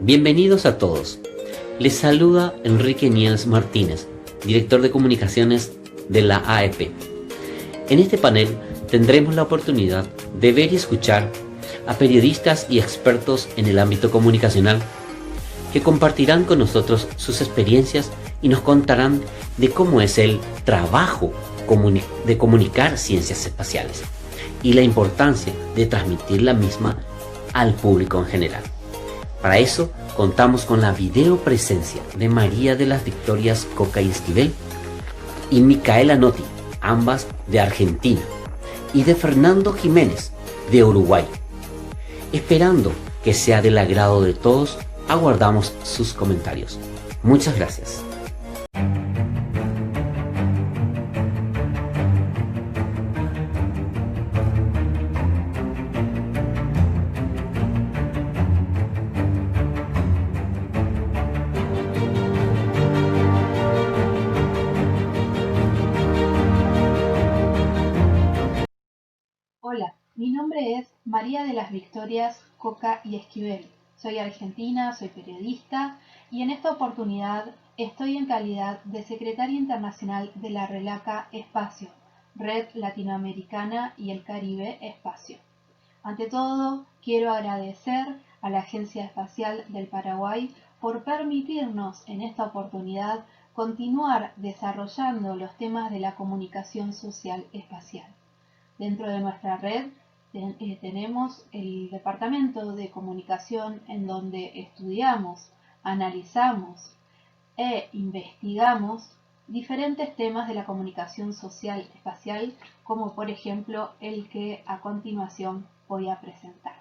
Bienvenidos a todos. Les saluda Enrique Niels Martínez, director de comunicaciones de la AEP. En este panel tendremos la oportunidad de ver y escuchar a periodistas y expertos en el ámbito comunicacional que compartirán con nosotros sus experiencias y nos contarán de cómo es el trabajo de comunicar ciencias espaciales y la importancia de transmitir la misma al público en general. Para eso contamos con la videopresencia de María de las Victorias Coca y Esquivel y Micaela Notti, ambas de Argentina, y de Fernando Jiménez, de Uruguay. Esperando que sea del agrado de todos, aguardamos sus comentarios. Muchas gracias. Hola, mi nombre es María de las Victorias Coca y Esquivel. Soy argentina, soy periodista y en esta oportunidad estoy en calidad de secretaria internacional de la RELACA Espacio, Red Latinoamericana y el Caribe Espacio. Ante todo, quiero agradecer a la Agencia Espacial del Paraguay por permitirnos en esta oportunidad continuar desarrollando los temas de la comunicación social espacial. Dentro de nuestra red tenemos el departamento de comunicación en donde estudiamos, analizamos e investigamos diferentes temas de la comunicación social espacial, como por ejemplo el que a continuación voy a presentar.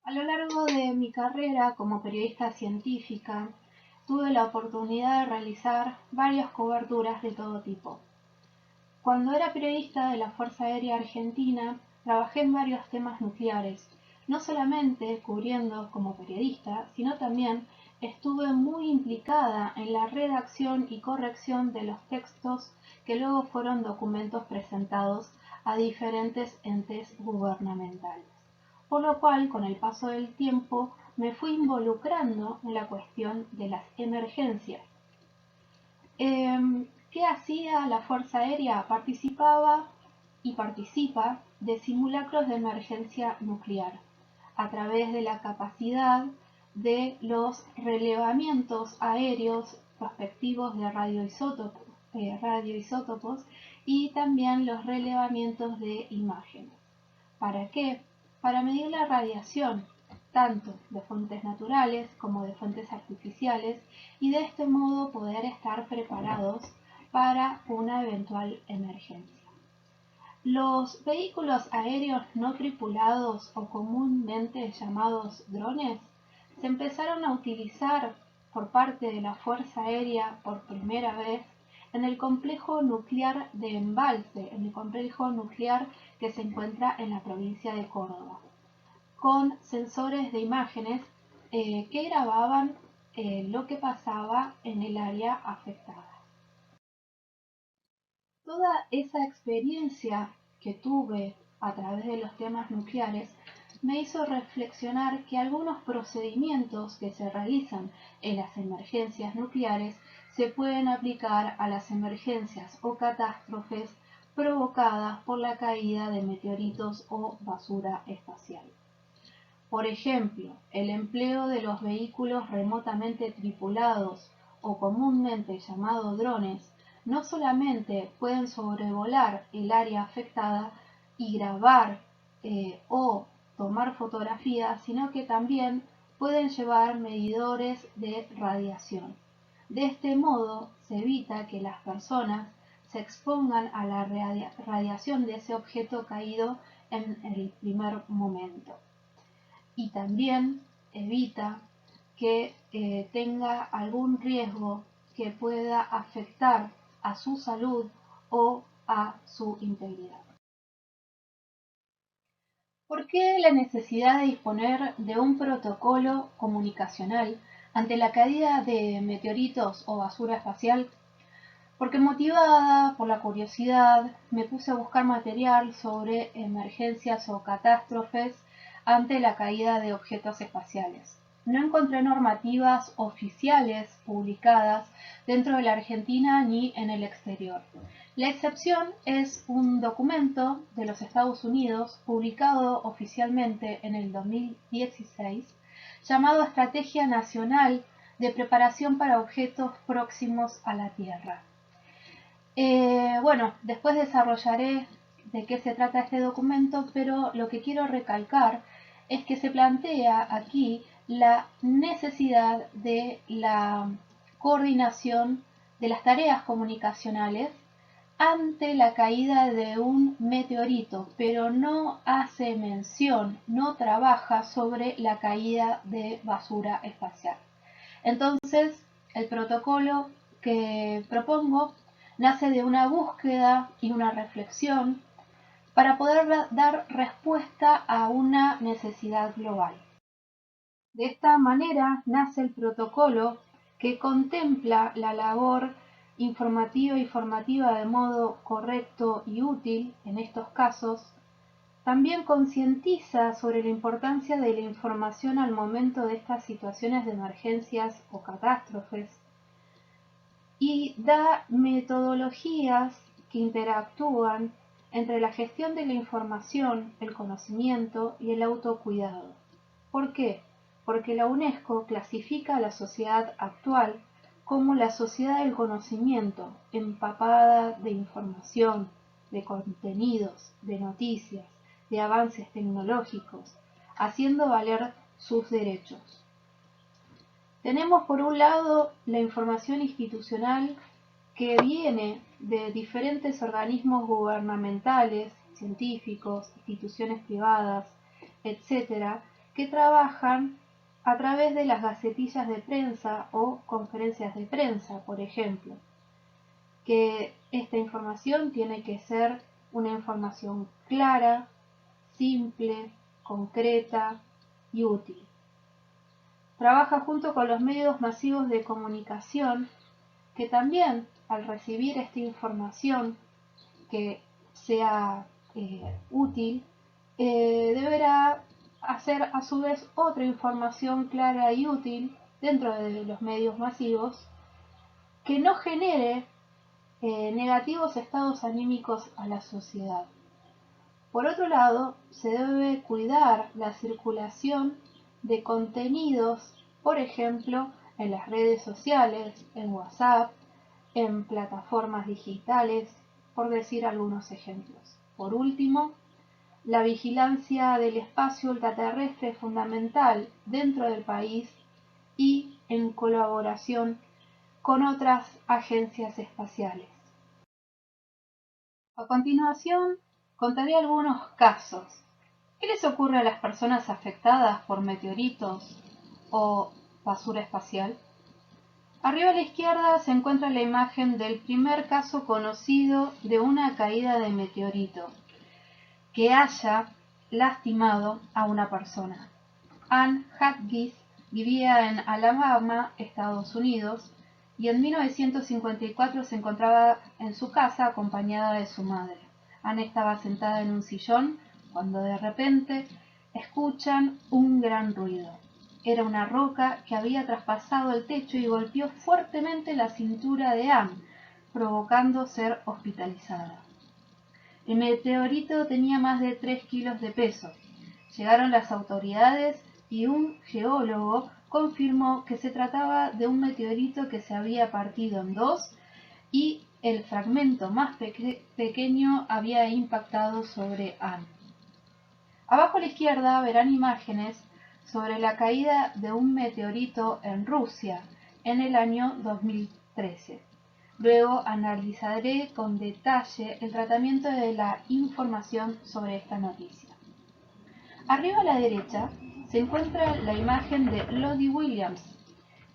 A lo largo de mi carrera como periodista científica, tuve la oportunidad de realizar varias coberturas de todo tipo. Cuando era periodista de la Fuerza Aérea Argentina, trabajé en varios temas nucleares, no solamente cubriendo como periodista, sino también estuve muy implicada en la redacción y corrección de los textos que luego fueron documentos presentados a diferentes entes gubernamentales. Por lo cual, con el paso del tiempo, me fui involucrando en la cuestión de las emergencias. ¿Qué hacía la Fuerza Aérea? Participaba y participa de simulacros de emergencia nuclear a través de la capacidad de los relevamientos aéreos prospectivos de radioisótopos y también los relevamientos de imágenes. ¿Para qué? Para medir la radiación tanto de fuentes naturales como de fuentes artificiales y de este modo poder estar preparados para una eventual emergencia. Los vehículos aéreos no tripulados o comúnmente llamados drones se empezaron a utilizar por parte de la Fuerza Aérea por primera vez en el complejo nuclear de Embalse, en el complejo nuclear que se encuentra en la provincia de Córdoba, con sensores de imágenes que grababan lo que pasaba en el área afectada. Toda esa experiencia que tuve a través de los temas nucleares me hizo reflexionar que algunos procedimientos que se realizan en las emergencias nucleares se pueden aplicar a las emergencias o catástrofes provocadas por la caída de meteoritos o basura espacial. Por ejemplo, el empleo de los vehículos remotamente tripulados o comúnmente llamados drones no solamente pueden sobrevolar el área afectada y grabar o tomar fotografías, sino que también pueden llevar medidores de radiación. De este modo se evita que las personas se expongan a la radiación de ese objeto caído en el primer momento. Y también evita que tenga algún riesgo que pueda afectar a su salud o a su integridad. ¿Por qué la necesidad de disponer de un protocolo comunicacional ante la caída de meteoritos o basura espacial? Porque motivada por la curiosidad me puse a buscar material sobre emergencias o catástrofes ante la caída de objetos espaciales. no encontré normativas oficiales publicadas dentro de la Argentina ni en el exterior. La excepción es un documento de los Estados Unidos publicado oficialmente en el 2016 llamado Estrategia Nacional de Preparación para Objetos Próximos a la Tierra. Bueno, después desarrollaré de qué se trata este documento, pero lo que quiero recalcar es que se plantea aquí la necesidad de la coordinación de las tareas comunicacionales ante la caída de un meteorito, pero no hace mención, no trabaja sobre la caída de basura espacial. Entonces, el protocolo que propongo nace de una búsqueda y una reflexión para poder dar respuesta a una necesidad global. De esta manera nace el protocolo que contempla la labor informativa y formativa de modo correcto y útil en estos casos. También concientiza sobre la importancia de la información al momento de estas situaciones de emergencias o catástrofes y da metodologías que interactúan entre la gestión de la información, el conocimiento y el autocuidado. ¿Por qué? Porque la UNESCO clasifica a la sociedad actual como la sociedad del conocimiento, empapada de información, de contenidos, de noticias, de avances tecnológicos, haciendo valer sus derechos. Tenemos por un lado la información institucional que viene de diferentes organismos gubernamentales, científicos, instituciones privadas, etcétera, que trabajan a través de las gacetillas de prensa o conferencias de prensa, por ejemplo, que esta información tiene que ser una información clara, simple, concreta y útil. Trabaja junto con los medios masivos de comunicación que también, al recibir esta información que sea útil, deberá hacer a su vez otra información clara y útil dentro de los medios masivos que no genere negativos estados anímicos a la sociedad. Por otro lado, se debe cuidar la circulación de contenidos, por ejemplo, en las redes sociales, en WhatsApp, en plataformas digitales, por decir algunos ejemplos. Por último, la vigilancia del espacio ultraterrestre es fundamental dentro del país y en colaboración con otras agencias espaciales. A continuación, contaré algunos casos. ¿Qué les ocurre a las personas afectadas por meteoritos o basura espacial? Arriba a la izquierda se encuentra la imagen del primer caso conocido de una caída de meteorito que haya lastimado a una persona. Anne Hughes vivía en Alabama, Estados Unidos, y en 1954 se encontraba en su casa acompañada de su madre. Anne estaba sentada en un sillón cuando de repente escuchan un gran ruido. Era una roca que había traspasado el techo y golpeó fuertemente la cintura de Anne, provocando ser hospitalizada. El meteorito tenía más de 3 kilos de peso. Llegaron las autoridades y un geólogo confirmó que se trataba de un meteorito que se había partido en dos y el fragmento más pequeño había impactado sobre Anne. Abajo a la izquierda verán imágenes sobre la caída de un meteorito en Rusia en el año 2013. Luego analizaré con detalle el tratamiento de la información sobre esta noticia. Arriba a la derecha se encuentra la imagen de Lottie Williams,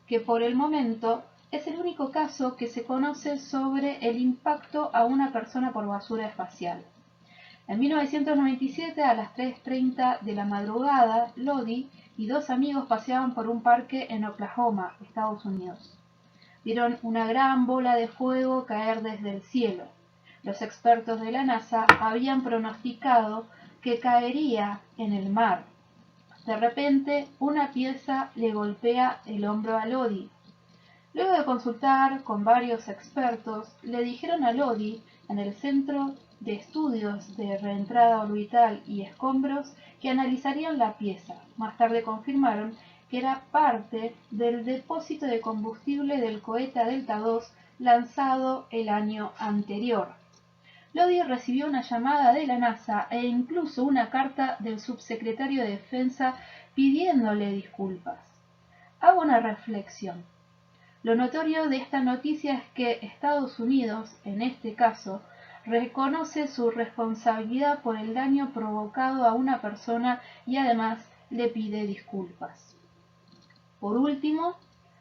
que por el momento es el único caso que se conoce sobre el impacto a una persona por basura espacial. En 1997, a las 3:30 de la madrugada, Lottie y dos amigos paseaban por un parque en Oklahoma, Estados Unidos. Vieron una gran bola de fuego caer desde el cielo. Los expertos de la NASA habían pronosticado que caería en el mar. De repente, una pieza le golpea el hombro a Lodi. Luego de consultar con varios expertos, le dijeron a Lodi, en el Centro de Estudios de Reentrada Orbital y Escombros, que analizarían la pieza. Más tarde confirmaron que era parte del depósito de combustible del cohete Delta II lanzado el año anterior. Lodi recibió una llamada de la NASA e incluso una carta del subsecretario de Defensa pidiéndole disculpas. Hago una reflexión. Lo notorio de esta noticia es que Estados Unidos, en este caso, reconoce su responsabilidad por el daño provocado a una persona y además le pide disculpas. Por último,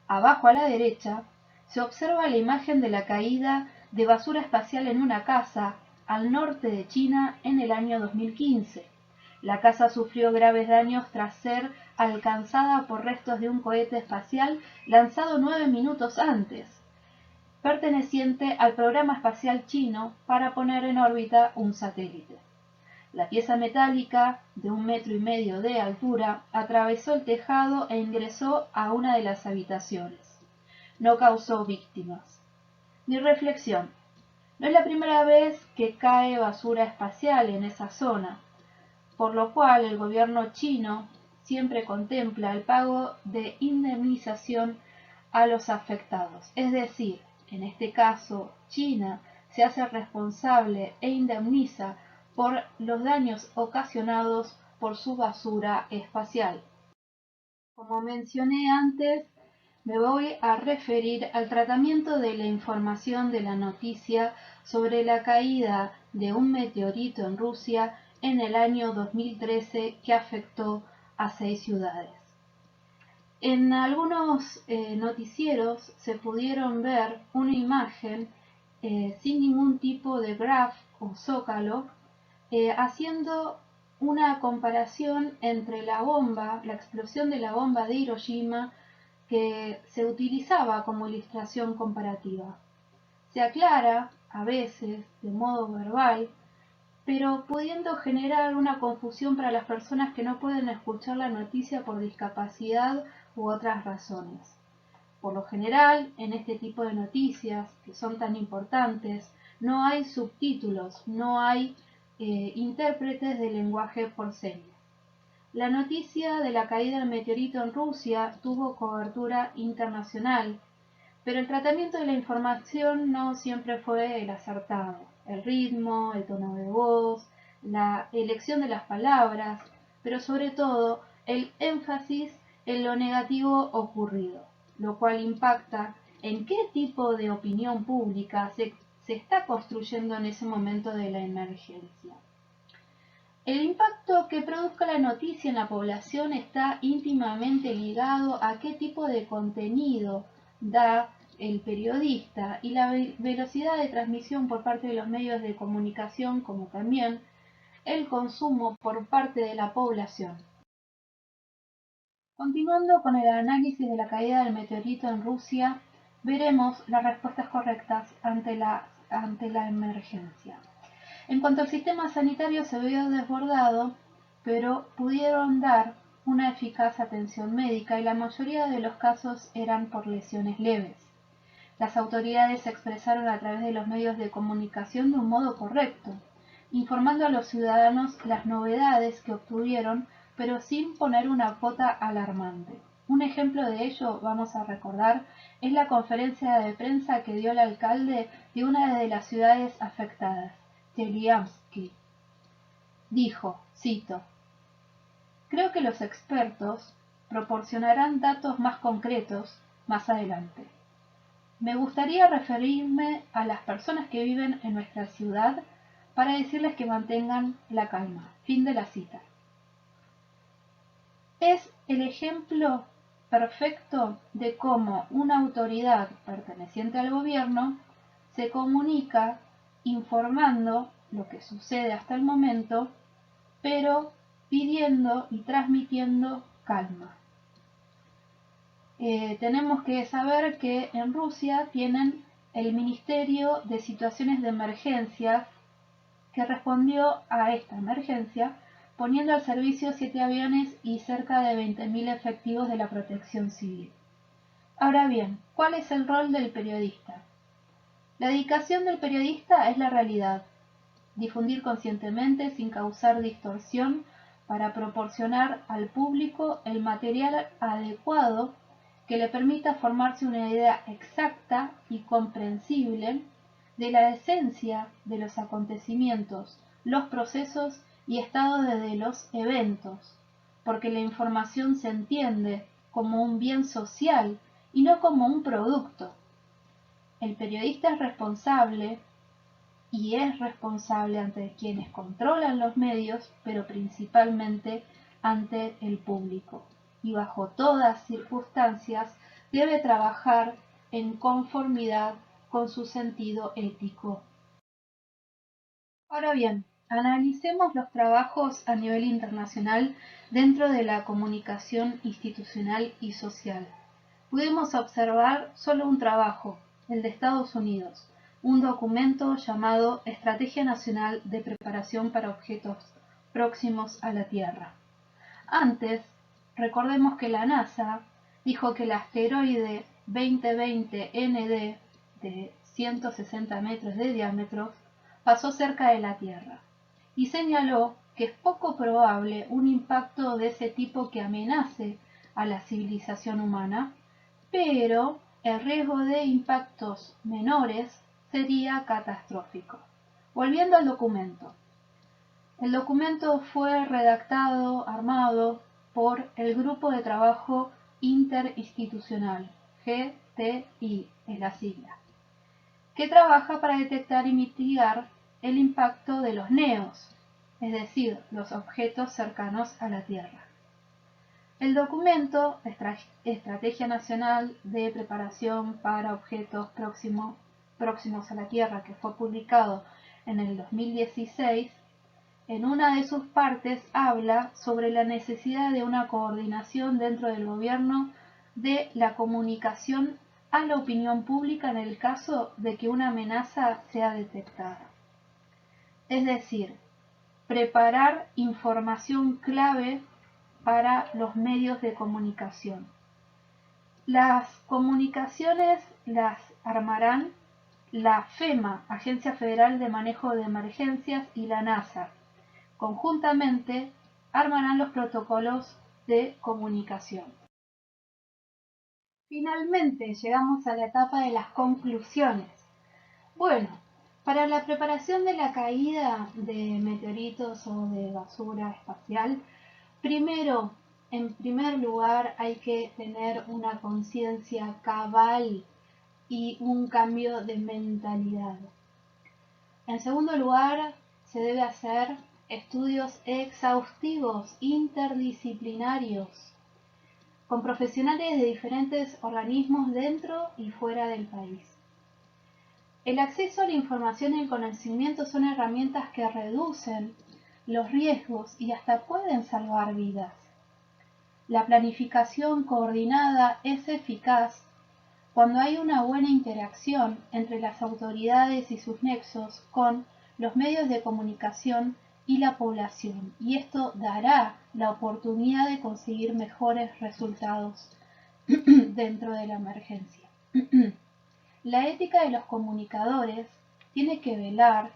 abajo a la derecha, se observa la imagen de la caída de basura espacial en una casa al norte de China en el año 2015. La casa sufrió graves daños tras ser alcanzada por restos de un cohete espacial lanzado 9 minutos antes, perteneciente al programa espacial chino para poner en órbita un satélite. La pieza metálica, de 1,5 metros de altura, atravesó el tejado e ingresó a una de las habitaciones. No causó víctimas. Mi reflexión: no es la primera vez que cae basura espacial en esa zona, por lo cual el gobierno chino siempre contempla el pago de indemnización a los afectados. Es decir, en este caso, China se hace responsable e indemniza por los daños ocasionados por su basura espacial. Como mencioné antes, me voy a referir al tratamiento de la información de la noticia sobre la caída de un meteorito en Rusia en el año 2013 que afectó a 6 ciudades. En algunos noticieros se pudieron ver una imagen sin ningún tipo de graph o zócalo, haciendo una comparación entre la explosión de la bomba de Hiroshima, que se utilizaba como ilustración comparativa. Se aclara, a veces, de modo verbal, pero pudiendo generar una confusión para las personas que no pueden escuchar la noticia por discapacidad u otras razones. Por lo general, en este tipo de noticias, que son tan importantes, no hay subtítulos, no hay intérpretes de lenguaje por señas. La noticia de la caída del meteorito en Rusia tuvo cobertura internacional, pero el tratamiento de la información no siempre fue el acertado. El ritmo, el tono de voz, la elección de las palabras, pero sobre todo el énfasis en lo negativo ocurrido, lo cual impacta en qué tipo de opinión pública se está construyendo en ese momento de la emergencia. El impacto que produzca la noticia en la población está íntimamente ligado a qué tipo de contenido da el periodista y la velocidad de transmisión por parte de los medios de comunicación, como también el consumo por parte de la población. Continuando con el análisis de la caída del meteorito en Rusia, veremos las respuestas correctas ante la emergencia. En cuanto al sistema sanitario, se vio desbordado, pero pudieron dar una eficaz atención médica y la mayoría de los casos eran por lesiones leves. Las autoridades se expresaron a través de los medios de comunicación de un modo correcto, informando a los ciudadanos las novedades que obtuvieron, pero sin poner una cuota alarmante. Un ejemplo de ello, vamos a recordar, es la conferencia de prensa que dio el alcalde de una de las ciudades afectadas, Chelyabinsk. Dijo, cito: "Creo que los expertos proporcionarán datos más concretos más adelante. Me gustaría referirme a las personas que viven en nuestra ciudad para decirles que mantengan la calma". Fin de la cita. Es el ejemplo perfecto de cómo una autoridad perteneciente al gobierno se comunica informando lo que sucede hasta el momento, pero pidiendo y transmitiendo calma. Tenemos que saber que en Rusia tienen el Ministerio de Situaciones de Emergencia, que respondió a esta emergencia poniendo al servicio 7 aviones y cerca de 20.000 efectivos de la Protección Civil. Ahora bien, ¿cuál es el rol del periodista? La dedicación del periodista es la realidad, difundir conscientemente sin causar distorsión para proporcionar al público el material adecuado que le permita formarse una idea exacta y comprensible de la esencia de los acontecimientos, los procesos y estados de los eventos, porque la información se entiende como un bien social y no como un producto. El periodista es responsable ante quienes controlan los medios, pero principalmente ante el público. Y bajo todas circunstancias debe trabajar en conformidad con su sentido ético. Ahora bien, analicemos los trabajos a nivel internacional dentro de la comunicación institucional y social. Pudimos observar solo un trabajo, el de Estados Unidos, un documento llamado Estrategia Nacional de Preparación para Objetos Próximos a la Tierra. Antes, recordemos que la NASA dijo que el asteroide 2020 ND de 160 metros de diámetro pasó cerca de la Tierra y señaló que es poco probable un impacto de ese tipo que amenace a la civilización humana, pero el riesgo de impactos menores sería catastrófico. Volviendo al documento. El documento fue armado por el Grupo de Trabajo Interinstitucional, GTI es la sigla, que trabaja para detectar y mitigar el impacto de los NEOs, es decir, los objetos cercanos a la Tierra. El documento Estrategia Nacional de Preparación para Objetos Próximos a la Tierra, que fue publicado en el 2016, en una de sus partes habla sobre la necesidad de una coordinación dentro del gobierno de la comunicación a la opinión pública en el caso de que una amenaza sea detectada. Es decir, preparar información clave para los medios de comunicación. Las comunicaciones las armarán la FEMA, Agencia Federal de Manejo de Emergencias, y la NASA. Conjuntamente armarán los protocolos de comunicación. Finalmente llegamos a la etapa de las conclusiones. Bueno, para la preparación de la caída de meteoritos o de basura espacial, en primer lugar, hay que tener una conciencia cabal y un cambio de mentalidad. En segundo lugar, se debe hacer estudios exhaustivos, interdisciplinarios, con profesionales de diferentes organismos dentro y fuera del país. El acceso a la información y el conocimiento son herramientas que reducen los riesgos y hasta pueden salvar vidas. La planificación coordinada es eficaz cuando hay una buena interacción entre las autoridades y sus nexos con los medios de comunicación y la población, y esto dará la oportunidad de conseguir mejores resultados dentro de la emergencia. La ética de los comunicadores tiene que velar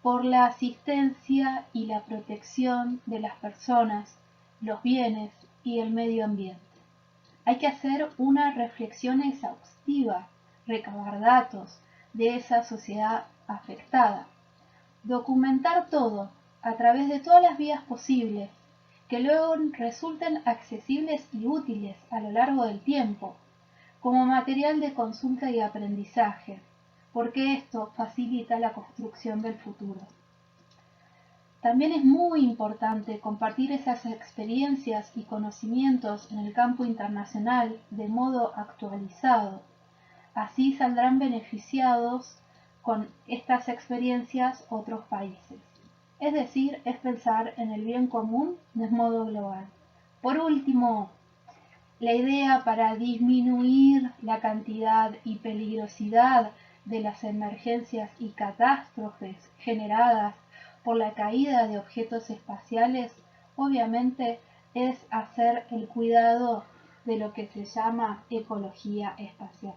por la asistencia y la protección de las personas, los bienes y el medio ambiente. Hay que hacer una reflexión exhaustiva, recabar datos de esa sociedad afectada, documentar todo a través de todas las vías posibles, que luego resulten accesibles y útiles a lo largo del tiempo, como material de consulta y aprendizaje, porque esto facilita la construcción del futuro. También es muy importante compartir esas experiencias y conocimientos en el campo internacional de modo actualizado. Así saldrán beneficiados con estas experiencias otros países. Es decir, es pensar en el bien común de modo global. Por último, la idea para disminuir la cantidad y peligrosidad de las emergencias y catástrofes generadas por la caída de objetos espaciales obviamente es hacer el cuidado de lo que se llama ecología espacial.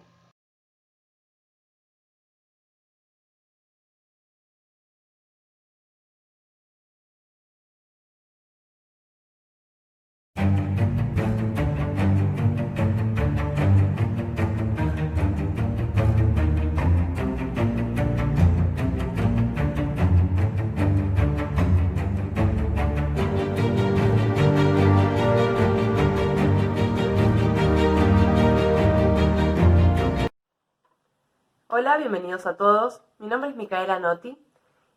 Hola, bienvenidos a todos. Mi nombre es Micaela Notti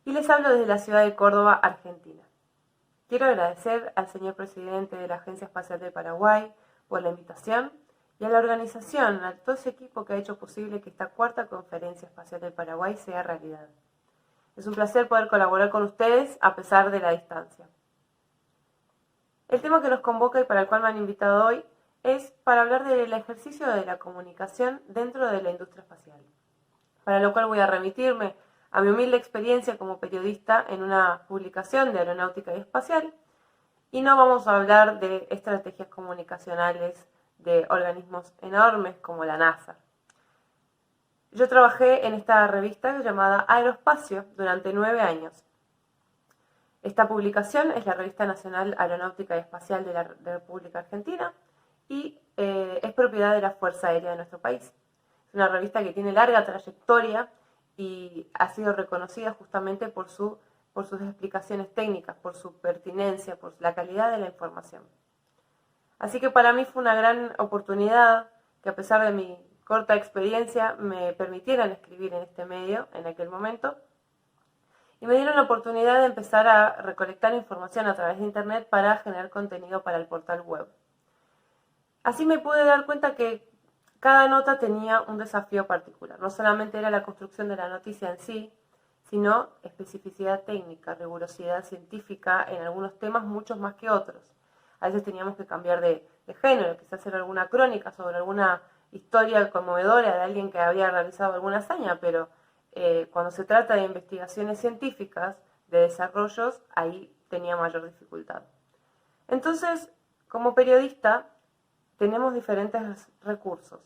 y les hablo desde la ciudad de Córdoba, Argentina. Quiero agradecer al señor presidente de la Agencia Espacial de Paraguay por la invitación y a la organización, a todo ese equipo que ha hecho posible que esta cuarta Conferencia Espacial del Paraguay sea realidad. Es un placer poder colaborar con ustedes a pesar de la distancia. El tema que nos convoca y para el cual me han invitado hoy es para hablar del ejercicio de la comunicación dentro de la industria espacial, para lo cual voy a remitirme a mi humilde experiencia como periodista en una publicación de aeronáutica y espacial, y no vamos a hablar de estrategias comunicacionales de organismos enormes como la NASA. Yo trabajé en esta revista llamada Aeroespacio durante 9 años. Esta publicación es la Revista Nacional Aeronáutica y Espacial de la República Argentina y es propiedad de la Fuerza Aérea de nuestro país. Es una revista que tiene larga trayectoria y ha sido reconocida justamente por sus explicaciones técnicas, por su pertinencia, por la calidad de la información. Así que para mí fue una gran oportunidad que, a pesar de mi corta experiencia, me permitieran escribir en este medio en aquel momento, y me dieron la oportunidad de empezar a recolectar información a través de internet para generar contenido para el portal web. Así me pude dar cuenta que cada nota tenía un desafío particular. No solamente era la construcción de la noticia en sí, sino especificidad técnica, rigurosidad científica en algunos temas, muchos más que otros. A veces teníamos que cambiar de género, quizás hacer alguna crónica sobre alguna historia conmovedora de alguien que había realizado alguna hazaña, pero cuando se trata de investigaciones científicas, de desarrollos, ahí tenía mayor dificultad. Entonces, como periodista, tenemos diferentes recursos.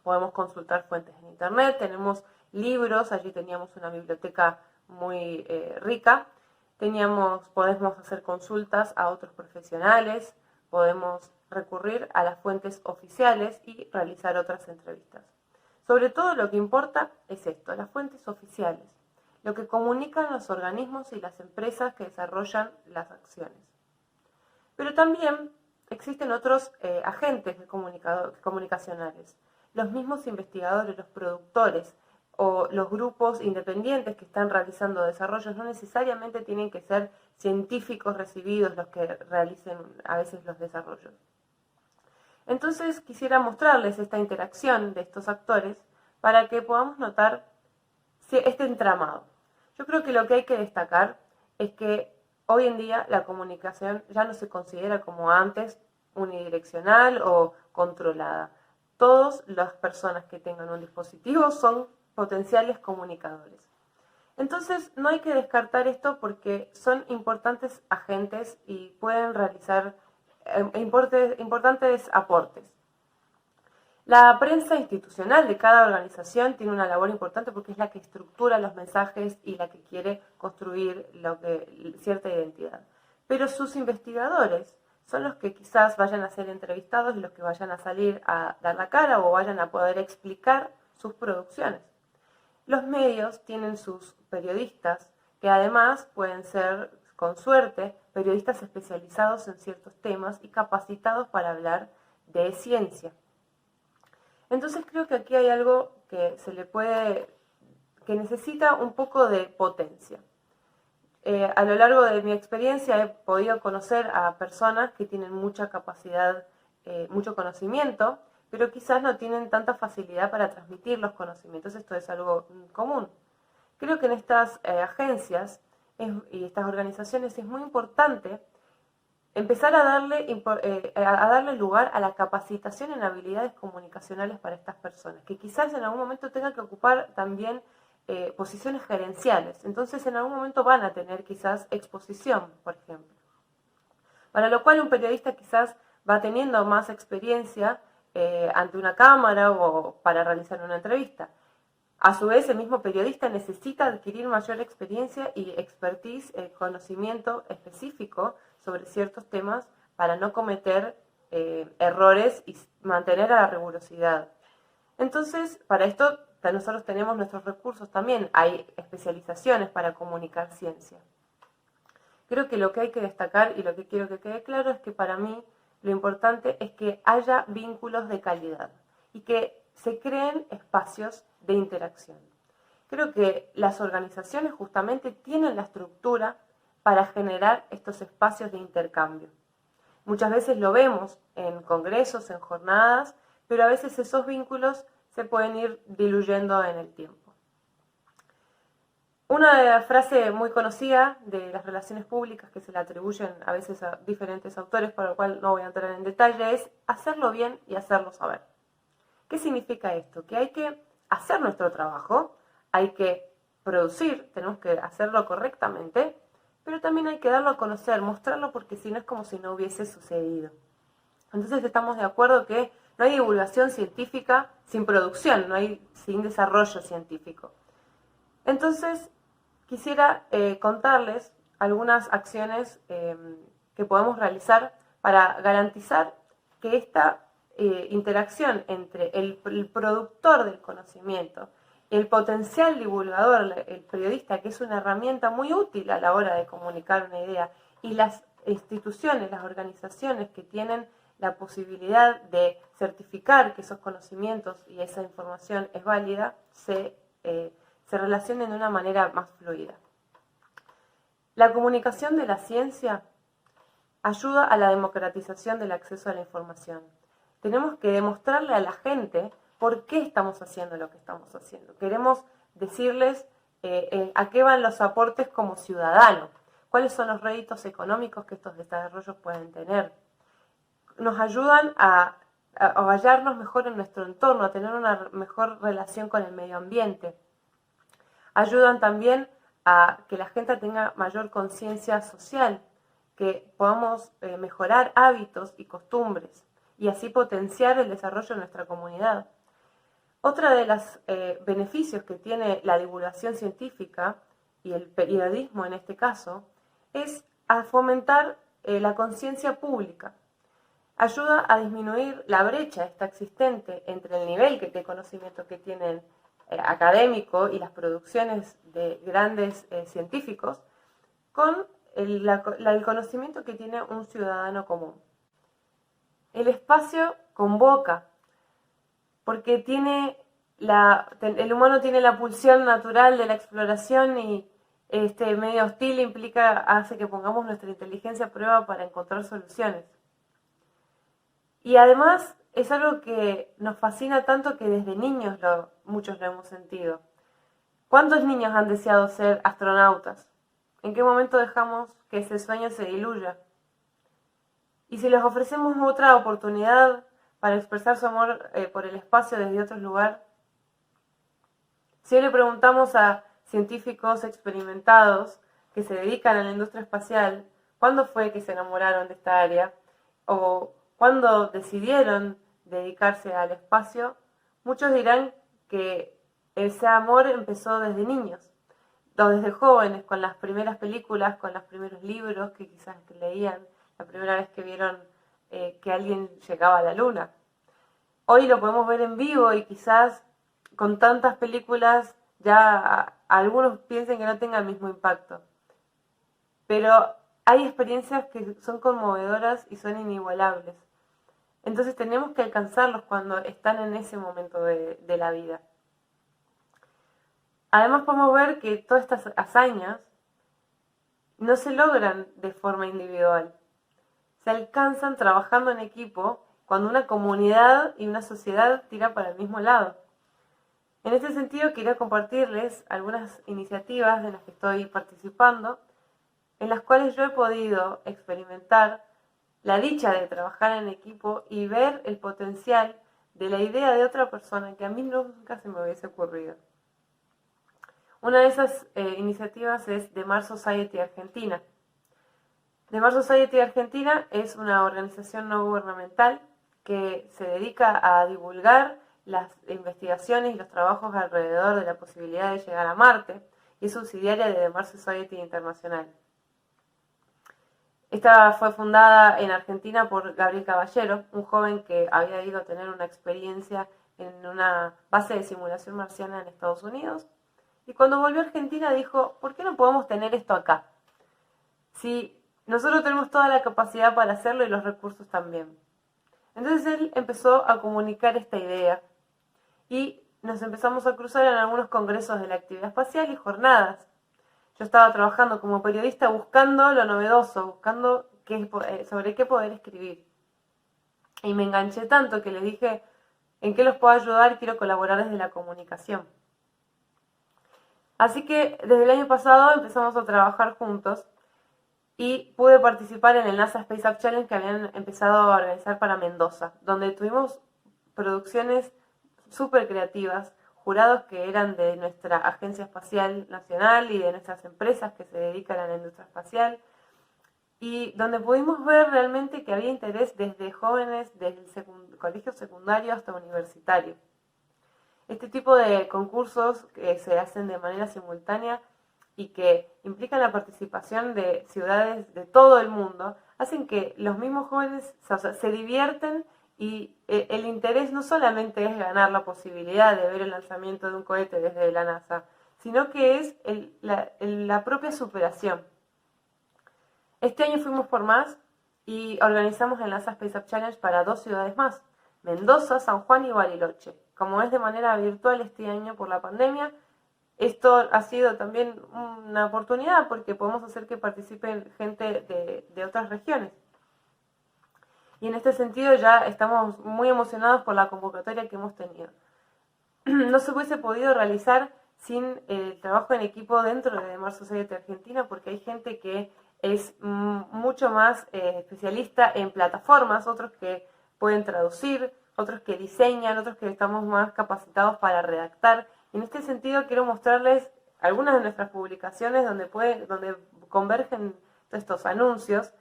Podemos consultar fuentes en internet, tenemos libros, allí teníamos una biblioteca muy rica, podemos hacer consultas a otros profesionales, podemos recurrir a las fuentes oficiales y realizar otras entrevistas. Sobre todo lo que importa es esto, las fuentes oficiales, lo que comunican los organismos y las empresas que desarrollan las acciones. Pero también existen otros agentes comunicacionales, los mismos investigadores, los productores o los grupos independientes que están realizando desarrollos. No necesariamente tienen que ser científicos recibidos los que realicen a veces los desarrollos. Entonces quisiera mostrarles esta interacción de estos actores para que podamos notar este entramado. Yo creo que lo que hay que destacar es que hoy en día la comunicación ya no se considera como antes unidireccional o controlada. Todas las personas que tengan un dispositivo son potenciales comunicadores. Entonces no hay que descartar esto porque son importantes agentes y pueden realizar importantes aportes. La prensa institucional de cada organización tiene una labor importante porque es la que estructura los mensajes y la que quiere construir cierta identidad. Pero sus investigadores son los que quizás vayan a ser entrevistados y los que vayan a salir a dar la cara o vayan a poder explicar sus producciones. Los medios tienen sus periodistas, que además pueden ser, con suerte, periodistas especializados en ciertos temas y capacitados para hablar de ciencia. Entonces creo que aquí hay algo que que necesita un poco de potencia. A lo largo de mi experiencia he podido conocer a personas que tienen mucha capacidad, mucho conocimiento, pero quizás no tienen tanta facilidad para transmitir los conocimientos. Esto es algo común. Creo que en estas agencias y estas organizaciones es muy importante empezar a darle lugar a la capacitación en habilidades comunicacionales para estas personas, que quizás en algún momento tengan que ocupar también posiciones gerenciales. Entonces en algún momento van a tener quizás exposición, por ejemplo. para lo cual un periodista quizás va teniendo más experiencia ante una cámara o para realizar una entrevista. A su vez, el mismo periodista necesita adquirir mayor experiencia y expertise, conocimiento específico sobre ciertos temas para no cometer errores y mantener a la rigurosidad. Entonces, para esto nosotros tenemos nuestros recursos también. Hay especializaciones para comunicar ciencia. Creo que lo que hay que destacar y lo que quiero que quede claro es que para mí lo importante es que haya vínculos de calidad y que se creen espacios de interacción. Creo que las organizaciones justamente tienen la estructura para generar estos espacios de intercambio. Muchas veces lo vemos en congresos, en jornadas, pero a veces esos vínculos se pueden ir diluyendo en el tiempo. Una frase muy conocida de las relaciones públicas que se le atribuyen a veces a diferentes autores, por lo cual no voy a entrar en detalle, es hacerlo bien y hacerlo saber. ¿Qué significa esto? Que hay que hacer nuestro trabajo, hay que producir, tenemos que hacerlo correctamente, pero también hay que darlo a conocer, mostrarlo, porque si no es como si no hubiese sucedido. Entonces estamos de acuerdo que no hay divulgación científica sin producción, no hay sin desarrollo científico. Entonces, quisiera contarles algunas acciones que podemos realizar para garantizar que esta interacción entre el productor del conocimiento y el potencial divulgador, el periodista, que es una herramienta muy útil a la hora de comunicar una idea, y las instituciones, las organizaciones que tienen la posibilidad de certificar que esos conocimientos y esa información es válida, se relacionen de una manera más fluida. La comunicación de la ciencia ayuda a la democratización del acceso a la información. Tenemos que demostrarle a la gente por qué estamos haciendo lo que estamos haciendo. Queremos decirles a qué van los aportes como ciudadanos, cuáles son los réditos económicos que estos desarrollos pueden tener. Nos ayudan a hallarnos mejor en nuestro entorno, a tener una mejor relación con el medio ambiente. Ayudan también a que la gente tenga mayor conciencia social, que podamos mejorar hábitos y costumbres y así potenciar el desarrollo de nuestra comunidad. Otra de los beneficios que tiene la divulgación científica y el periodismo en este caso es a fomentar la conciencia pública. Ayuda a disminuir la brecha esta existente entre el nivel de conocimiento que tienen académico y las producciones de grandes científicos con el conocimiento que tiene un ciudadano común. El espacio convoca, porque el humano tiene la pulsión natural de la exploración y este medio hostil hace que pongamos nuestra inteligencia a prueba para encontrar soluciones. Y además es algo que nos fascina tanto que desde niños muchos lo hemos sentido. ¿Cuántos niños han deseado ser astronautas? ¿En qué momento dejamos que ese sueño se diluya? Y si les ofrecemos otra oportunidad para expresar su amor por el espacio desde otro lugar, si hoy le preguntamos a científicos experimentados que se dedican a la industria espacial, ¿cuándo fue que se enamoraron de esta área? ¿O cuándo decidieron dedicarse al espacio? Muchos dirán que ese amor empezó desde niños, o desde jóvenes, con las primeras películas, con los primeros libros que quizás leían, la primera vez que vieron que alguien llegaba a la luna. Hoy lo podemos ver en vivo y quizás con tantas películas ya algunos piensen que no tenga el mismo impacto. Pero hay experiencias que son conmovedoras y son inigualables. Entonces tenemos que alcanzarlos cuando están en ese momento de la vida. Además podemos ver que todas estas hazañas no se logran de forma individual. Se alcanzan trabajando en equipo cuando una comunidad y una sociedad tiran para el mismo lado. En este sentido, quería compartirles algunas iniciativas de las que estoy participando, en las cuales yo he podido experimentar la dicha de trabajar en equipo y ver el potencial de la idea de otra persona que a mí nunca se me hubiese ocurrido. Una de esas iniciativas es The Mars Society Argentina. The Mars Society Argentina es una organización no gubernamental que se dedica a divulgar las investigaciones y los trabajos alrededor de la posibilidad de llegar a Marte y es subsidiaria de The Mars Society Internacional. Esta fue fundada en Argentina por Gabriel Caballero, un joven que había ido a tener una experiencia en una base de simulación marciana en Estados Unidos. Y cuando volvió a Argentina dijo, ¿por qué no podemos tener esto acá? Si nosotros tenemos toda la capacidad para hacerlo y los recursos también. Entonces él empezó a comunicar esta idea y nos empezamos a cruzar en algunos congresos de la actividad espacial y jornadas. Yo estaba trabajando como periodista buscando lo novedoso, buscando sobre qué poder escribir. Y me enganché tanto que les dije, ¿en qué los puedo ayudar? Quiero colaborar desde la comunicación. Así que desde el año pasado empezamos a trabajar juntos y pude participar en el NASA Space Up Challenge que habían empezado a organizar para Mendoza, donde tuvimos producciones súper creativas, jurados que eran de nuestra Agencia Espacial Nacional y de nuestras empresas que se dedican a la industria espacial, y donde pudimos ver realmente que había interés desde jóvenes, desde el colegio secundario hasta universitario. Este tipo de concursos que se hacen de manera simultánea y que implican la participación de ciudades de todo el mundo, hacen que los mismos jóvenes se divierten y el interés no solamente es ganar la posibilidad de ver el lanzamiento de un cohete desde la NASA, sino que es la propia superación. Este año fuimos por más y organizamos el NASA Space Up Challenge para 2 ciudades más, Mendoza, San Juan y Bariloche. Como es de manera virtual este año por la pandemia, esto ha sido también una oportunidad porque podemos hacer que participen gente de otras regiones. Y en este sentido ya estamos muy emocionados por la convocatoria que hemos tenido. No se hubiese podido realizar sin el trabajo en equipo dentro de The Mars Society Argentina porque hay gente que es mucho más especialista en plataformas, otros que pueden traducir, otros que diseñan, otros que estamos más capacitados para redactar. En este sentido quiero mostrarles algunas de nuestras publicaciones donde convergen estos anuncios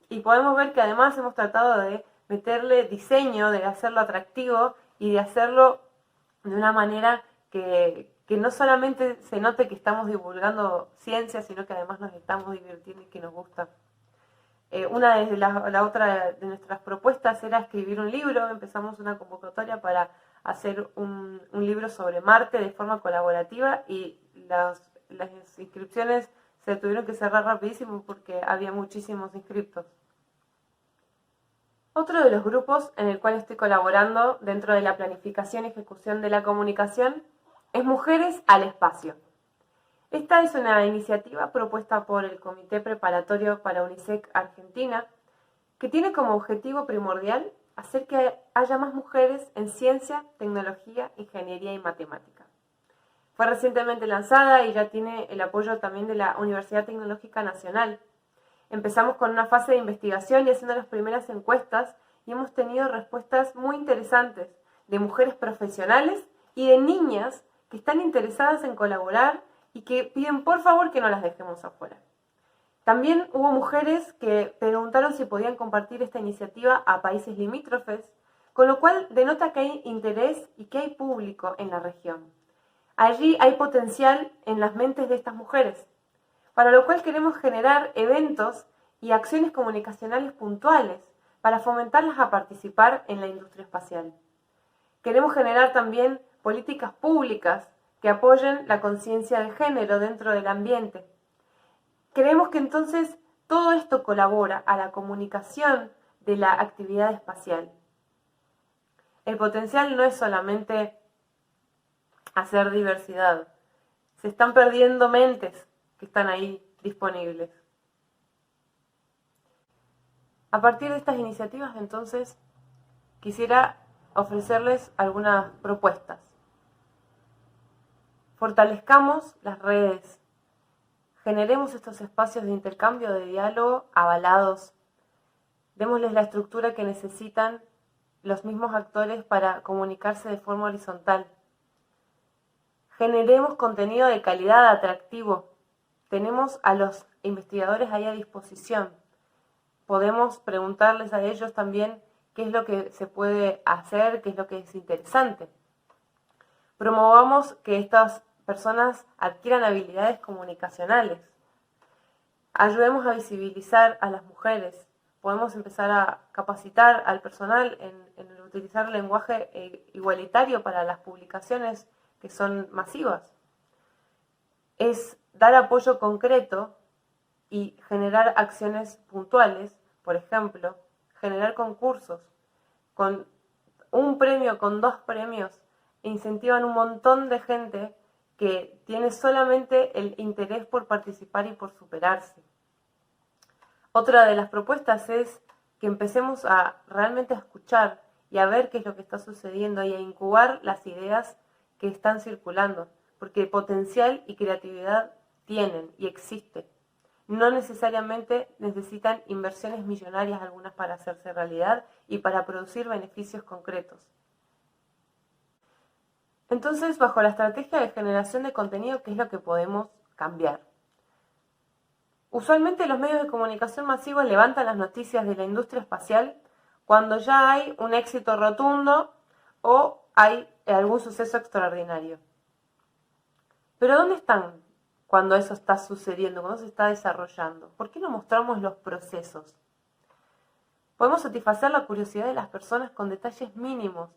y podemos ver que además hemos tratado de meterle diseño, de hacerlo atractivo y de hacerlo de una manera que no solamente se note que estamos divulgando ciencia, sino que además nos estamos divirtiendo y que nos gusta. Una de la otra de nuestras propuestas era escribir un libro. Empezamos una convocatoria para hacer un libro sobre Marte de forma colaborativa y las inscripciones se tuvieron que cerrar rapidísimo porque había muchísimos inscriptos. Otro de los grupos en el cual estoy colaborando dentro de la planificación y ejecución de la comunicación es Mujeres al Espacio. Esta es una iniciativa propuesta por el Comité Preparatorio para UNICEF Argentina que tiene como objetivo primordial hacer que haya más mujeres en ciencia, tecnología, ingeniería y matemática. Fue recientemente lanzada y ya tiene el apoyo también de la Universidad Tecnológica Nacional. Empezamos con una fase de investigación y haciendo las primeras encuestas y hemos tenido respuestas muy interesantes de mujeres profesionales y de niñas que están interesadas en colaborar y que piden por favor que no las dejemos afuera. También hubo mujeres que preguntaron si podían compartir esta iniciativa a países limítrofes, con lo cual denota que hay interés y que hay público en la región. Allí hay potencial en las mentes de estas mujeres, para lo cual queremos generar eventos y acciones comunicacionales puntuales para fomentarlas a participar en la industria espacial. Queremos generar también políticas públicas que apoyen la conciencia de género dentro del ambiente. Creemos que entonces todo esto colabora a la comunicación de la actividad espacial. El potencial no es solamente hacer diversidad. Se están perdiendo mentes que están ahí disponibles. A partir de estas iniciativas, entonces, quisiera ofrecerles algunas propuestas. Fortalezcamos las redes. Generemos estos espacios de intercambio, de diálogo avalados. Démosles la estructura que necesitan los mismos actores para comunicarse de forma horizontal. Generemos contenido de calidad atractivo. Tenemos a los investigadores hay a disposición. Podemos preguntarles a ellos también qué es lo que se puede hacer, qué es lo que es interesante. Promovamos que estas personas adquieran habilidades comunicacionales. Ayudemos a visibilizar a las mujeres. Podemos empezar a capacitar al personal en utilizar lenguaje igualitario para las publicaciones que son masivas. Es dar apoyo concreto y generar acciones puntuales, por ejemplo, generar concursos con un premio, con 2 premios, incentivan un montón de gente que tiene solamente el interés por participar y por superarse. Otra de las propuestas es que empecemos a realmente escuchar y a ver qué es lo que está sucediendo y a incubar las ideas que están circulando, porque potencial y creatividad tienen y existe. No necesariamente necesitan inversiones millonarias algunas para hacerse realidad y para producir beneficios concretos. Entonces, bajo la estrategia de generación de contenido, ¿qué es lo que podemos cambiar? Usualmente los medios de comunicación masivos levantan las noticias de la industria espacial cuando ya hay un éxito rotundo o hay algún suceso extraordinario. Pero ¿dónde están cuando eso está sucediendo, cuando se está desarrollando? ¿Por qué no mostramos los procesos? Podemos satisfacer la curiosidad de las personas con detalles mínimos,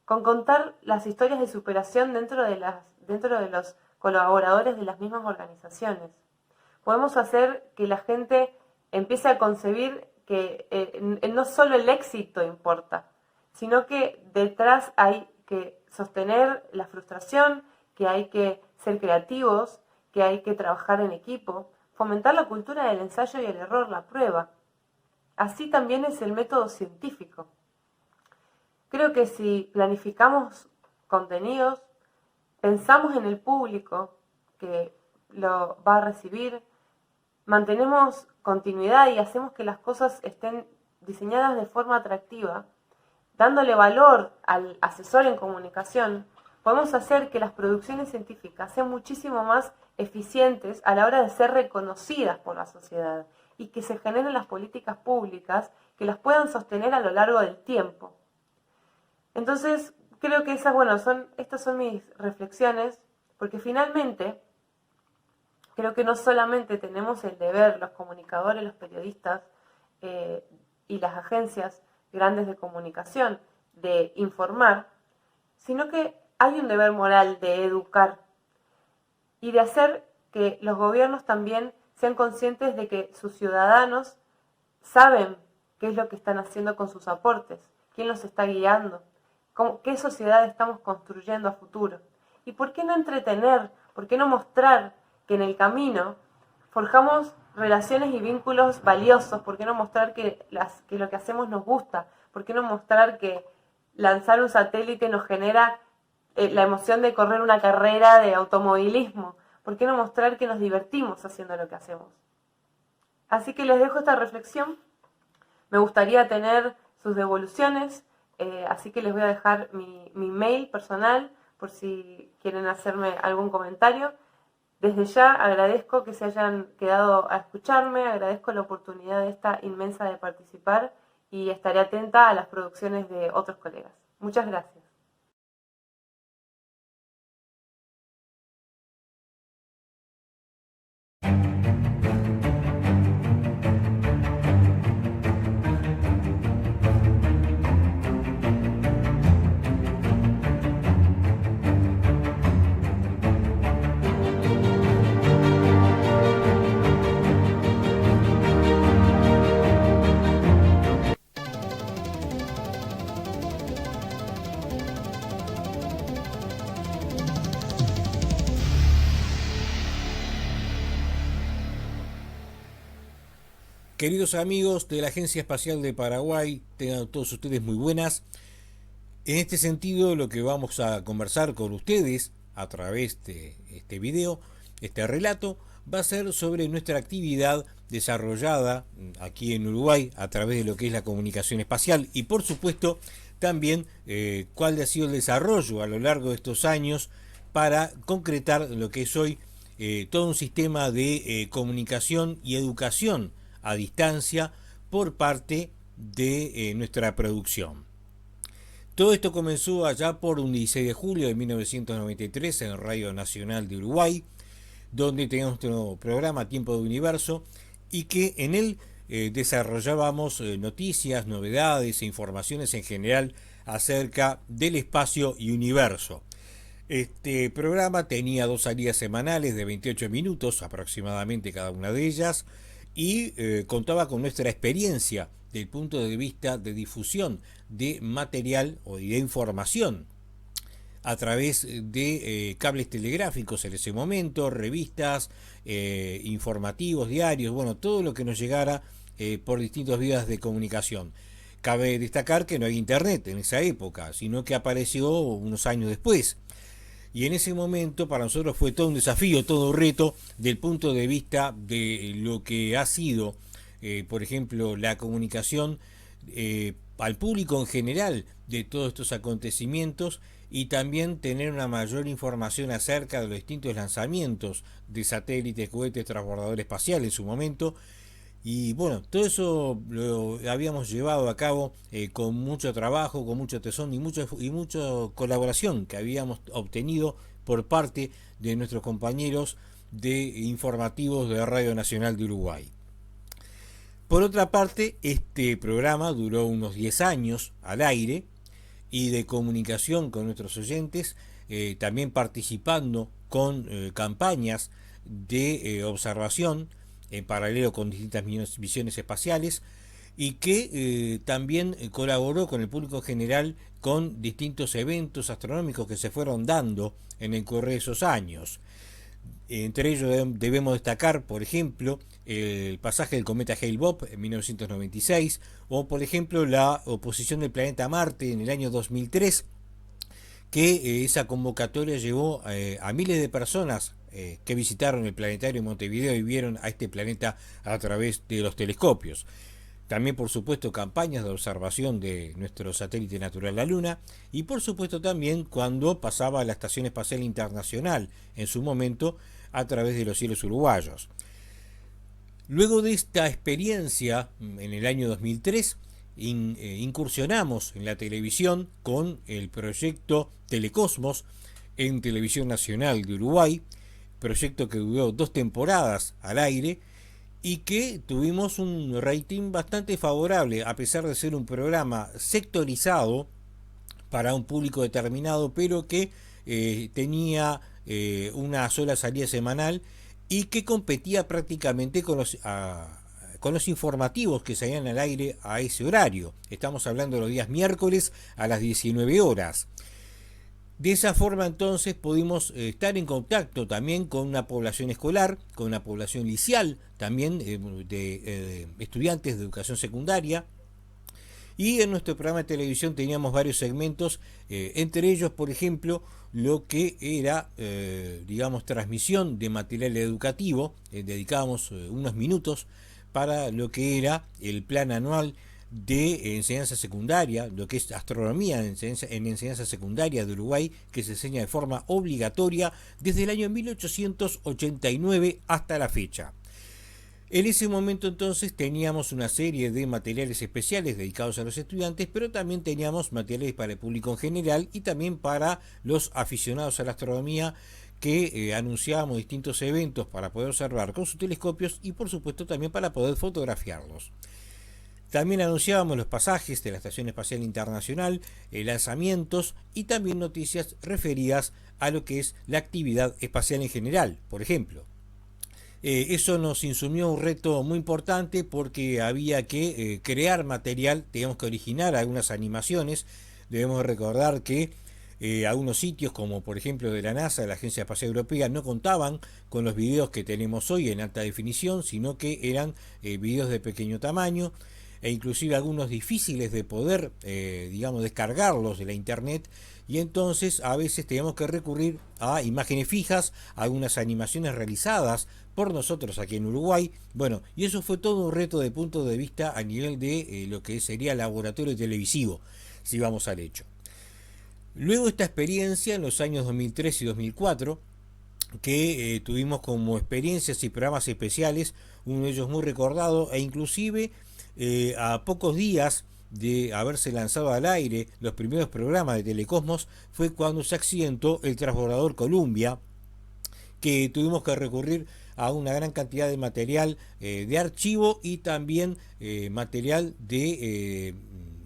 con contar las historias de superación dentro de los colaboradores de las mismas organizaciones. Podemos hacer que la gente empiece a concebir que no solo el éxito importa, sino que detrás hay que sostener la frustración, que hay que ser creativos, que hay que trabajar en equipo, fomentar la cultura del ensayo y el error, la prueba. Así también es el método científico. Creo que si planificamos contenidos, pensamos en el público que lo va a recibir, mantenemos continuidad y hacemos que las cosas estén diseñadas de forma atractiva, dándole valor al asesor en comunicación, podemos hacer que las producciones científicas sean muchísimo más eficientes a la hora de ser reconocidas por la sociedad y que se generen las políticas públicas que las puedan sostener a lo largo del tiempo. Entonces, creo que estas son mis reflexiones, porque finalmente creo que no solamente tenemos el deber, los comunicadores, los periodistas y las agencias grandes de comunicación, de informar, sino que hay un deber moral de educar y de hacer que los gobiernos también sean conscientes de que sus ciudadanos saben qué es lo que están haciendo con sus aportes, quién los está guiando, qué sociedad estamos construyendo a futuro. ¿Y por qué no entretener? ¿Por qué no mostrar que en el camino forjamos relaciones y vínculos valiosos? ¿Por qué no mostrar que lo que hacemos nos gusta? ¿Por qué no mostrar que lanzar un satélite nos genera la emoción de correr una carrera de automovilismo? ¿Por qué no mostrar que nos divertimos haciendo lo que hacemos? Así que les dejo esta reflexión. Me gustaría tener sus devoluciones, así que les voy a dejar mi mail personal por si quieren hacerme algún comentario. Desde ya agradezco que se hayan quedado a escucharme, agradezco la oportunidad esta inmensa de participar y estaré atenta a las producciones de otros colegas. Muchas gracias. Queridos amigos de la Agencia Espacial de Paraguay, tengan todos ustedes muy buenas. En este sentido, lo que vamos a conversar con ustedes a través de este video, este relato, va a ser sobre nuestra actividad desarrollada aquí en Uruguay a través de lo que es la comunicación espacial y, por supuesto, también cuál ha sido el desarrollo a lo largo de estos años para concretar lo que es hoy todo un sistema de comunicación y educación a distancia por parte de nuestra producción. Todo esto comenzó allá por un 16 de julio de 1993 en Radio Nacional de Uruguay, donde teníamos nuestro programa Tiempo de Universo y que en él desarrollábamos noticias, novedades e informaciones en general acerca del espacio y universo. Este programa tenía 2 salidas semanales de 28 minutos aproximadamente cada una de ellas y contaba con nuestra experiencia del punto de vista de difusión de material o de información a través de cables telegráficos en ese momento, revistas, informativos, diarios, bueno, todo lo que nos llegara por distintas vías de comunicación. Cabe destacar que no hay internet en esa época, sino que apareció unos años después. Y en ese momento para nosotros fue todo un desafío, todo un reto del punto de vista de lo que ha sido, por ejemplo, la comunicación al público en general de todos estos acontecimientos y también tener una mayor información acerca de los distintos lanzamientos de satélites, cohetes, transbordadores espaciales en su momento. Y bueno, todo eso lo habíamos llevado a cabo con mucho trabajo, con mucho tesón y mucha colaboración que habíamos obtenido por parte de nuestros compañeros de informativos de Radio Nacional de Uruguay. Por otra parte, este programa duró unos 10 años al aire y de comunicación con nuestros oyentes, también participando con campañas de observación en paralelo con distintas misiones espaciales y que también colaboró con el público general con distintos eventos astronómicos que se fueron dando en el correr de esos años. Entre ellos debemos destacar, por ejemplo, el pasaje del cometa Hale-Bopp en 1996 o, por ejemplo, la oposición del planeta a Marte en el año 2003, que esa convocatoria llevó a miles de personas que visitaron el planetario en Montevideo y vieron a este planeta a través de los telescopios. También, por supuesto, campañas de observación de nuestro satélite natural, la Luna, y por supuesto también cuando pasaba a la Estación Espacial Internacional, en su momento, a través de los cielos uruguayos. Luego de esta experiencia, en el año 2003, incursionamos en la televisión con el proyecto Telecosmos en Televisión Nacional de Uruguay, proyecto que duró 2 temporadas al aire y que tuvimos un rating bastante favorable, a pesar de ser un programa sectorizado para un público determinado, pero que tenía una sola salida semanal y que competía prácticamente con los informativos que salían al aire a ese horario. Estamos hablando de los días miércoles a las 19 horas. De esa forma entonces pudimos estar en contacto también con una población escolar, con una población liceal, también de estudiantes de educación secundaria. Y en nuestro programa de televisión teníamos varios segmentos, entre ellos, por ejemplo, lo que era, transmisión de material educativo. Dedicábamos unos minutos para lo que era el plan anual de enseñanza secundaria, lo que es astronomía en enseñanza secundaria de Uruguay, que se enseña de forma obligatoria desde el año 1889 hasta la fecha. En ese momento entonces teníamos una serie de materiales especiales dedicados a los estudiantes, pero también teníamos materiales para el público en general y también para los aficionados a la astronomía, que anunciábamos distintos eventos para poder observar con sus telescopios y por supuesto también para poder fotografiarlos. También anunciábamos los pasajes de la Estación Espacial Internacional, lanzamientos y también noticias referidas a lo que es la actividad espacial en general, por ejemplo. Eso nos insumió un reto muy importante porque había que crear material, teníamos que originar algunas animaciones. Debemos recordar que algunos sitios como por ejemplo de la NASA, de la Agencia Espacial Europea, no contaban con los videos que tenemos hoy en alta definición, sino que eran videos de pequeño tamaño e inclusive algunos difíciles de poder descargarlos de la internet, y entonces a veces teníamos que recurrir a imágenes fijas, a algunas animaciones realizadas por nosotros aquí en Uruguay. Bueno, y eso fue todo un reto de punto de vista a nivel de lo que sería laboratorio televisivo, si vamos al hecho. Luego de esta experiencia en los años 2003 y 2004, que tuvimos como experiencias y programas especiales, uno de ellos muy recordado, e inclusive a pocos días de haberse lanzado al aire los primeros programas de Telecosmos fue cuando se accidentó el transbordador Columbia, que tuvimos que recurrir a una gran cantidad de material de archivo y también material de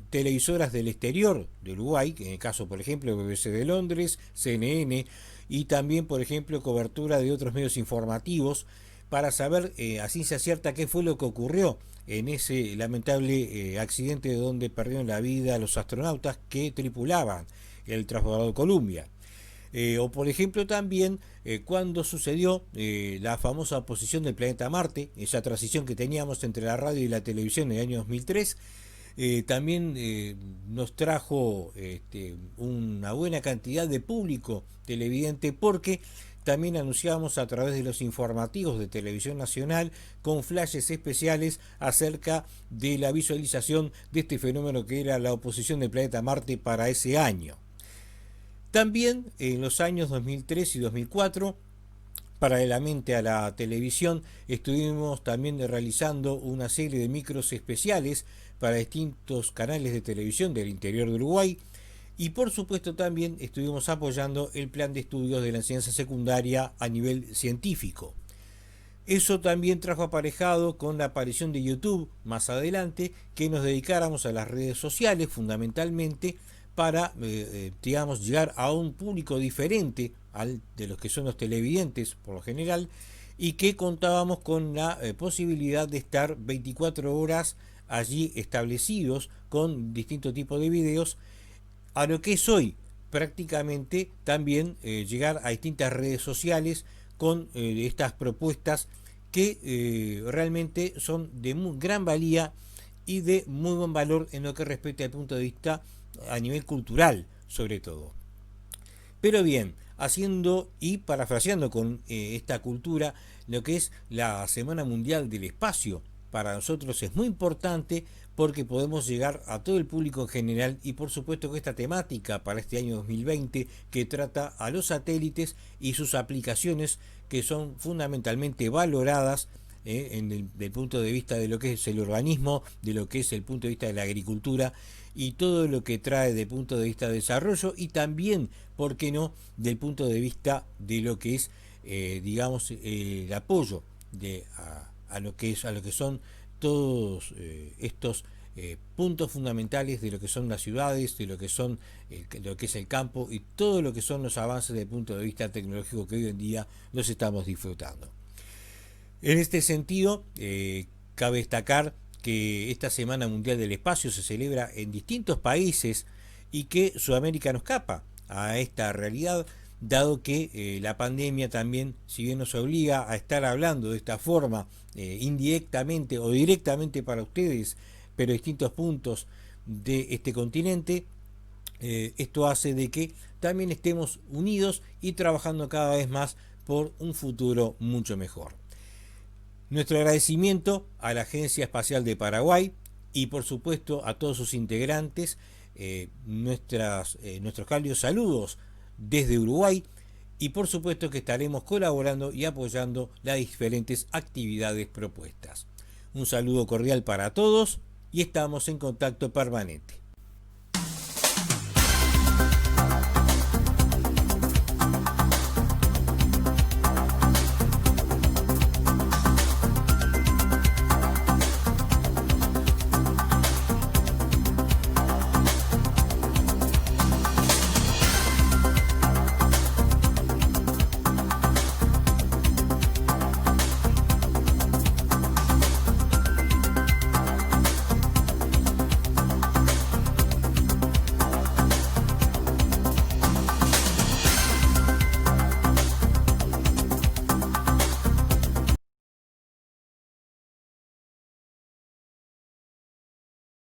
televisoras del exterior de Uruguay, en el caso por ejemplo BBC de Londres, CNN, y también por ejemplo cobertura de otros medios informativos para saber a ciencia cierta qué fue lo que ocurrió en ese lamentable accidente donde perdieron la vida los astronautas que tripulaban el transbordador Columbia. O por ejemplo también cuando sucedió la famosa oposición del planeta Marte, esa transición que teníamos entre la radio y la televisión en el año 2003, también nos trajo una buena cantidad de público televidente porque también anunciábamos a través de los informativos de Televisión Nacional con flashes especiales acerca de la visualización de este fenómeno que era la oposición del planeta Marte para ese año. También en los años 2003 y 2004, paralelamente a la televisión, estuvimos también realizando una serie de micros especiales para distintos canales de televisión del interior de Uruguay y por supuesto también estuvimos apoyando el plan de estudios de la enseñanza secundaria a nivel científico. Eso también trajo aparejado con la aparición de YouTube más adelante, que nos dedicáramos a las redes sociales fundamentalmente para digamos, llegar a un público diferente al de los que son los televidentes por lo general, y que contábamos con la posibilidad de estar 24 horas allí establecidos con distintos tipos de videos, a lo que es hoy prácticamente también llegar a distintas redes sociales con estas propuestas que realmente son de muy gran valía y de muy buen valor en lo que respecta al punto de vista a nivel cultural sobre todo. Pero bien, haciendo y parafraseando con esta cultura, lo que es la Semana Mundial del Espacio, para nosotros es muy importante porque podemos llegar a todo el público en general y por supuesto que esta temática para este año 2020 que trata a los satélites y sus aplicaciones que son fundamentalmente valoradas del punto de vista de lo que es el urbanismo, de lo que es el punto de vista de la agricultura y todo lo que trae del punto de vista de desarrollo y también, ¿por qué no?, del punto de vista de lo que es, digamos, el apoyo a lo que son todos estos puntos fundamentales de lo que son las ciudades, de lo que son lo que es el campo y todo lo que son los avances desde el punto de vista tecnológico que hoy en día los estamos disfrutando. En este sentido, cabe destacar que esta Semana Mundial del Espacio se celebra en distintos países y que Sudamérica no escapa a esta realidad, dado que la pandemia también, si bien nos obliga a estar hablando de esta forma, indirectamente o directamente para ustedes, pero distintos puntos de este continente, esto hace de que también estemos unidos y trabajando cada vez más por un futuro mucho mejor. Nuestro agradecimiento a la Agencia Espacial de Paraguay y por supuesto a todos sus integrantes, nuestros cálidos saludos desde Uruguay y por supuesto que estaremos colaborando y apoyando las diferentes actividades propuestas. Un saludo cordial para todos y estamos en contacto permanente.